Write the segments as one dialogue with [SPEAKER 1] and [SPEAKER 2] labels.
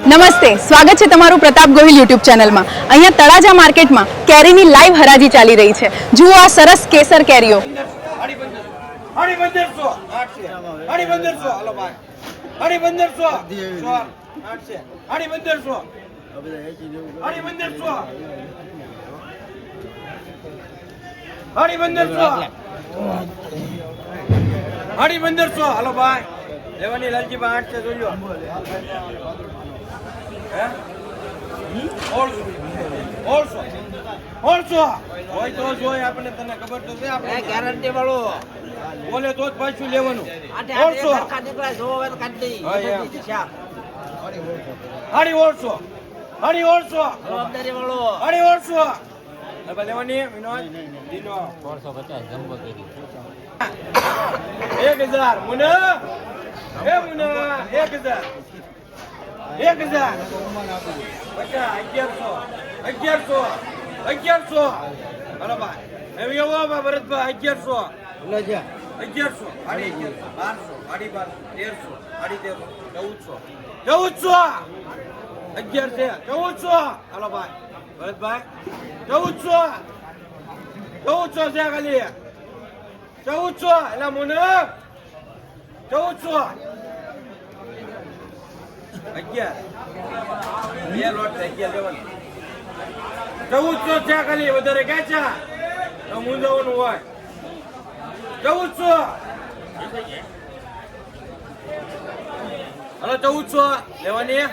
[SPEAKER 1] નમસ્તે, સ્વાગત છે તમારું પ્રતાપ ગોહિલ યુટ્યુબ ચેનલમાં। અહીંયા તળાજા માર્કેટમાં કેરીની લાઈવ હરાજી ચાલી રહી છે। જુઓ આ સરસ કેસર કેરીઓ।
[SPEAKER 2] હાલો ભાઈ લેવાની લાલજી ભાઈ 8 છે જોજો હે ઓળસો હોય તો જોય આપણે તને ખબર તો છે આપણે ગેરંટી વાળો બોલે તો જ પાછું લેવાનું ઓળસો કાઢી જો હવે કાઢી હાડી ઓળસો જવાબદારી વાળો હાડી ઓળસો હવે લેવાની વિનોદ દીનો 450 જમ્બો કરી 1000 મુના એ મુના 1000 1100 હાલો ભાઈ એમ એવો ભરતભાઈ 1100 1100 1400 હાલો ભાઈ ભરતભાઈ 1400 છે ખાલી 1400 એલા મુના 1400 11 બે લોટ 11 લેવાનું 1400 છે ખાલી વધારે ક્યાં છે મૂંઝાવાનું હોય 1400 હાલો 1400 લેવાની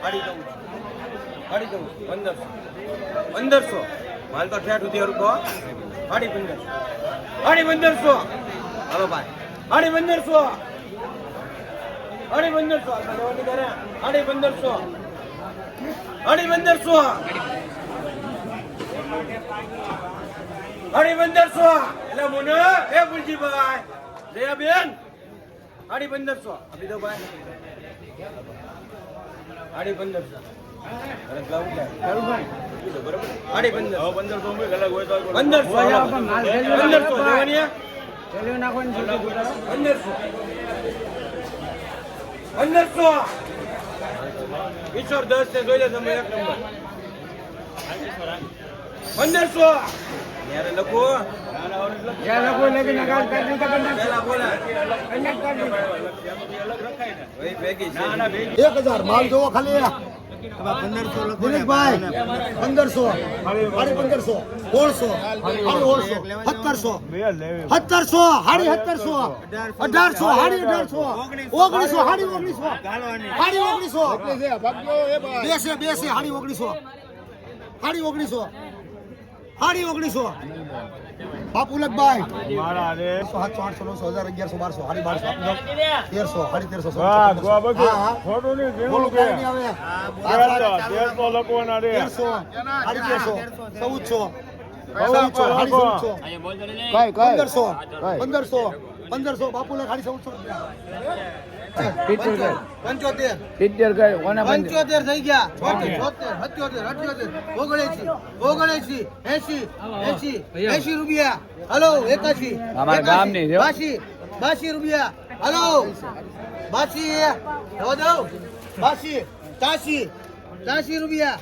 [SPEAKER 2] હાડી 1500 માલ તો ઠેઠ સુધી હરકો હાડી 1500 હાલો ભાઈ હાડી 1500 લેવાની કરે હાડી 1500 એટલે મુને એ ભુલજીભાઈ જયા બેન હાડી 1500 આપી દો ભાઈ હાડી 1500 હાડી 1500 લેવાની 1500 કિશોર 10 ને જોઈ લે તમે એક નંબર 1500 યાર લખો પેલા બોલા ભાઈ ભેગી છે
[SPEAKER 3] 1000 માલ જોવો ખાલી 1500 દિનેશભાઈ 1500 હાડી 1500 1600 1700 હાડી 1700 હાડી 1800 1900 હાડી 1900 બેસે હાડી 1900 બાપુલકભાઈ 700 800 900 1000 1100 1200 હાડી 1200 હાડી 1300 1500 બાપુલક હાડી 1700 75 થઈ ગયા 80 રૂપિયા હલો 81 82 રૂપિયા હલો 83 રૂપિયા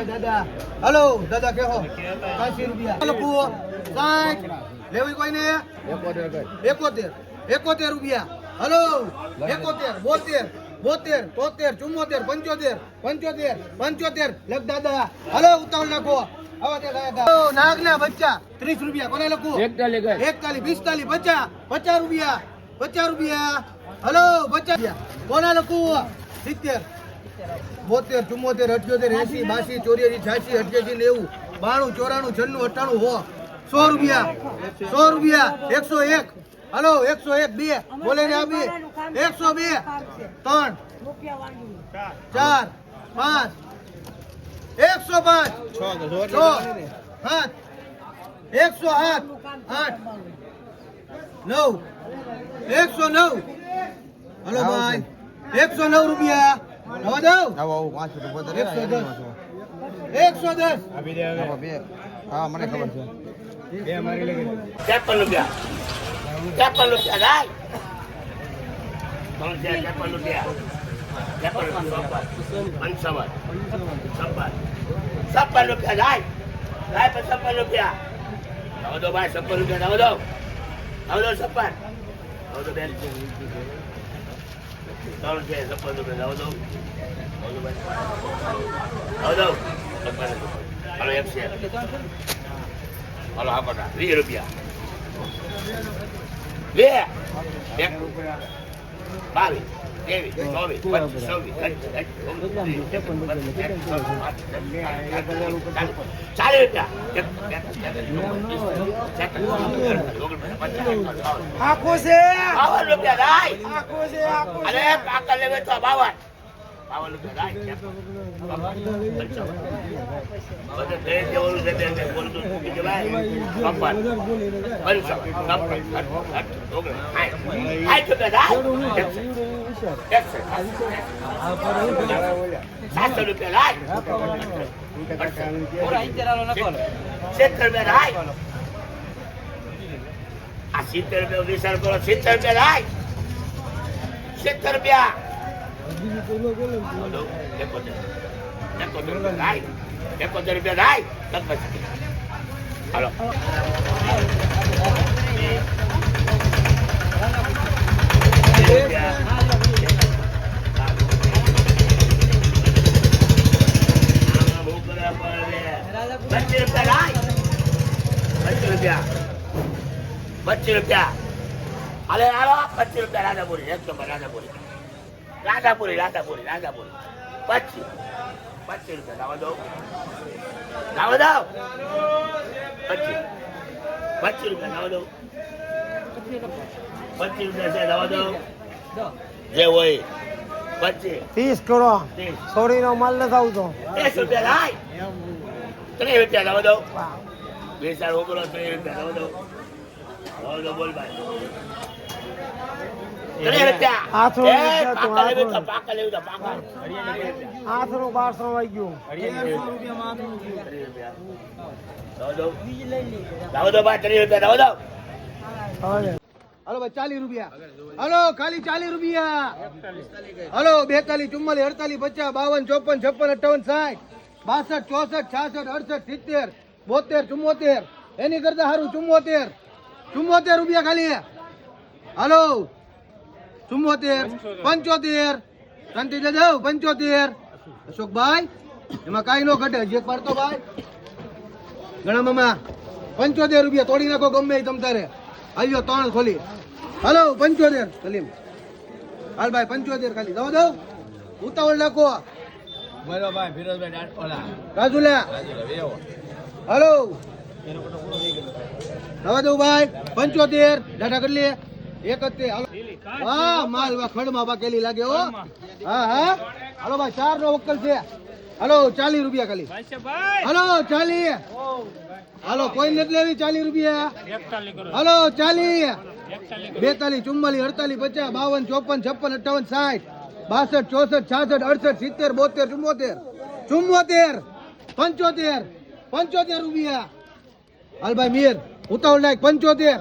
[SPEAKER 3] દાદા હલો દાદા કેહો 80 રૂપિયા 60 લેવી કોઈને 71 રૂપિયા હલો 71 72 75 લખ દાદા હલો ઉતાવળ નાખો નાગના બચ્ચા 30 રૂપિયા કોને લખું 41 45 50 રૂપિયા હલો 50 કોને લખું 70 72 74 78 82 83 84 85 90 92 94 96 97 100 રૂપિયા 101 હલો 101 2 બોલે ને આપી 102 3 4 5 105 6 7 9 109 હલો ભાઈ 109 રૂપિયા નવા દઉં 110 હા મને ખબર છે 53 રૂપિયા જાય
[SPEAKER 4] ₹353 ₹55 ₹56 લાય પર ₹56 આવો દો ભાઈ ₹56 આવો દો 56 આવો દો બેન ચાલો છે ₹56 આવો દો આવો દો હાલો એક છે હાલો આ પટા ₹20 લે 22 23
[SPEAKER 3] આખો છે
[SPEAKER 4] અરે પાકલ લેવે તો 52 રૂપિયા બધે દે જેવું છે તે બોલતું બીજું ભાઈ 700 રૂપિયા લાય 70 રૂપિયા લાય આ 70 રૂપિયા વિચાર કરો 70 રૂપિયા લાય 70 રૂપિયા ₹71 લાય હાલો ₹25 અરે હાલો ₹25 રાજાપુરી 100 રાજાપુરી 25 રૂપિયા લાવો દો 25 રૂપિયા લાવો દો 25 રૂપિયા છે લાવો દો જે હોય
[SPEAKER 3] 30 કરો સોરી નો માલ નથી આવતો
[SPEAKER 4] 30 રૂપિયા લાય 30 રૂપિયા લાવો દો બેસાડ ઓગળો 30 રૂપિયા લાવો દો બોલ ભાઈ 30 રૂપિયા પાકા લેવું તો પાકા
[SPEAKER 3] 800 1200 વાઈ ગયું
[SPEAKER 4] લાવો દો ભાઈ 30 રૂપિયા લાવો દો
[SPEAKER 3] હાલો ભાઈ 40 રૂપિયા હાલો ખાલી 40 રૂપિયા હાલો 42 44 48 50 52 54 56 57 62 64 66 67 72 74 એની કરતા સારું 74 રૂપિયા ખાલી હાલો 74 75 શાંતિ જજો 75 અશોકભાઈ એમાં કાંઈ નો ઘટે જે પડતો ભાઈ ઘણા મામા 75 રૂપિયા તોડી નાખો ગમે તમ તારે આવ્યો 3 ખોલી હાલો 75 સલીમ હાલ ભાઈ 75 ખાલી દો દો ઉતાવળ નાખો
[SPEAKER 2] બોલો ભાઈ ફિરોઝભાઈ ઓલા
[SPEAKER 3] રાજુલા હાલો દવા દો ભાઈ 75 ડાટા કરી લે 71 હાલો વાહ માલ વાહ ખડમાં બાકેલી લાગે હો હા હા હાલો ભાઈ 4 નો વક્કલ છે હાલો 40 રૂપિયા ખાલી હાલો 40 હાલો કોઈ નથી લેવી 40 રૂપિયા હાલો 40 42 44 48 50 52 54 55 56 67 68 75 રૂપિયા હાલ ભાઈ મીર ઉતાવળ નાખ 75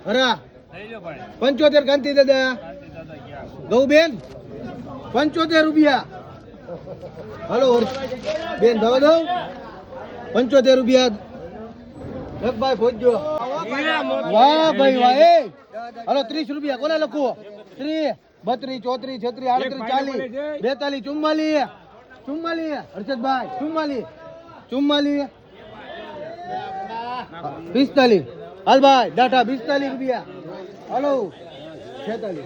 [SPEAKER 3] હરા 75 કાંતિ દાદા ગૌબેન 75 રૂપિયા હાલો બેન દવા દો 75 રૂપિયા ભાઈ ભોજજો વાહ ભાઈ વાહ એ હાલો 30 રૂપિયા કોને લખો 30 32 34 36 38 40 42 44 હર્ષદભાઈ 44 45 હાલ ભાઈ ડાટા 45 રૂપિયા હાલો 46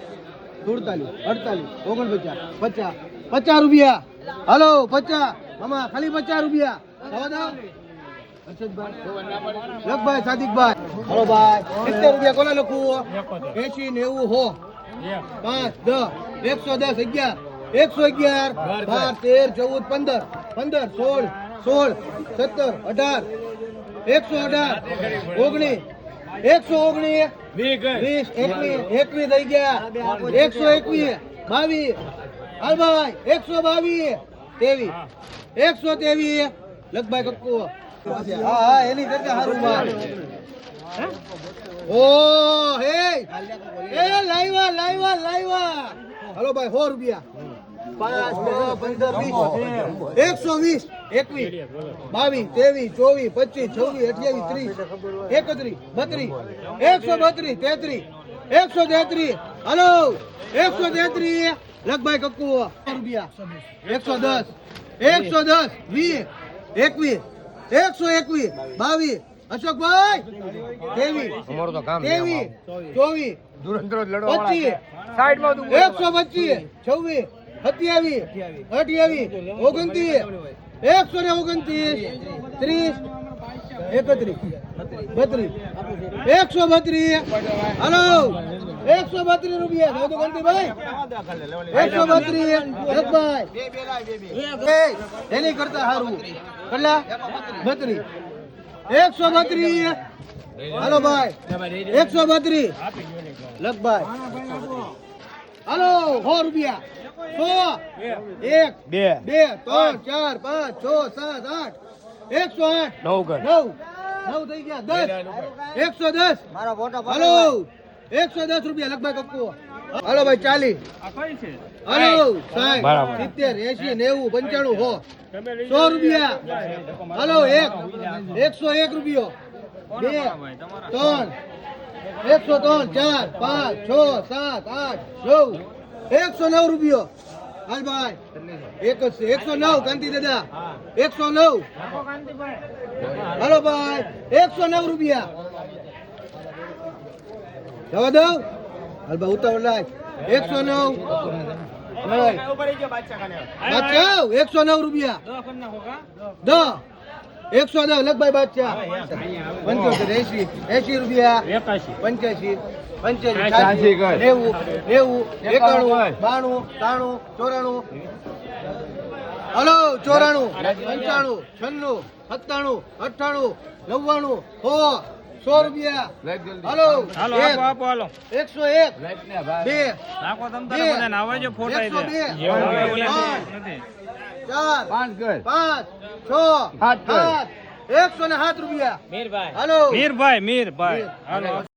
[SPEAKER 3] 47 48 49 50 રૂપિયા હાલો 50 મામા ખાલી 50 રૂપિયા દવા દો લખભાઈ સાદિકભાઈ હાલો ભાઈ 70 રૂપિયા કોને લખવું 80 90 હો 5 10 110 11 111 12 13 14 15 16 17 18 119 21 થઈ ગયા 121 22 હાલ ભાઈ 122 23 123 લખભાઈ કક્કુ હા એની કરતા સારું માલ ઓ હે એ લાઈવા હાલો ભાઈ 100 રૂપિયા 5 10 15 20 120 21 22 23 24 25 26 27 31 હાલો 133 લગભાઈ કક્કુ રૂપિયા 110 110 20 21 121 22 અશોકભાઈ 23
[SPEAKER 2] અમારું તો કામ
[SPEAKER 3] 23 24
[SPEAKER 2] દુરંતરો જ
[SPEAKER 3] 25
[SPEAKER 2] સાઈડમાં
[SPEAKER 3] 125 26 27 28 29 129 30 31 32 132 હાલો 132 રૂપિયા ભાઈ તો ગણતી ભાઈ 132 લગભાઈ એની કરતા સારું કેટલા 32 132 હાલો ભાઈ 132 લગભાઈ હાલો 100 રૂપિયા 100 1 2 3 4 5 6 7 8 108 9 થઈ ગયા 10 110 હાલો 110 રૂપિયા લગભગ કક્કો હાલો ભાઈ 40 હાલો 60 70 80 90 95 100 રૂપિયા હાલો 101 રૂપિયો 2 3 103 4 5 6 7 8 9 109 રૂપિયો હાલ ભાઈ એક જ છે 109 કાંતિ દાદા 109 હાલો ભાઈ 109 રૂપિયા જવા દઉં હાલ ભાઈ ઉતાવળ લાગ 109 બાદશાહ 109 રૂપિયા 10 110 લગભાઈ બાદશાહ 75 80 રૂપિયા 85 85 90 91 92 93 94 હલો 94 95 96 97 98 99 100 રૂપિયા હલો
[SPEAKER 5] આપો હાલો
[SPEAKER 3] 101 2
[SPEAKER 5] નાખો તમ તારે બધા નાવા જો ફોટા ઈ દે
[SPEAKER 3] 4 5 6 7 107 રૂપિયા
[SPEAKER 5] મીરભાઈ
[SPEAKER 3] હાલો
[SPEAKER 5] મીરભાઈ હાલો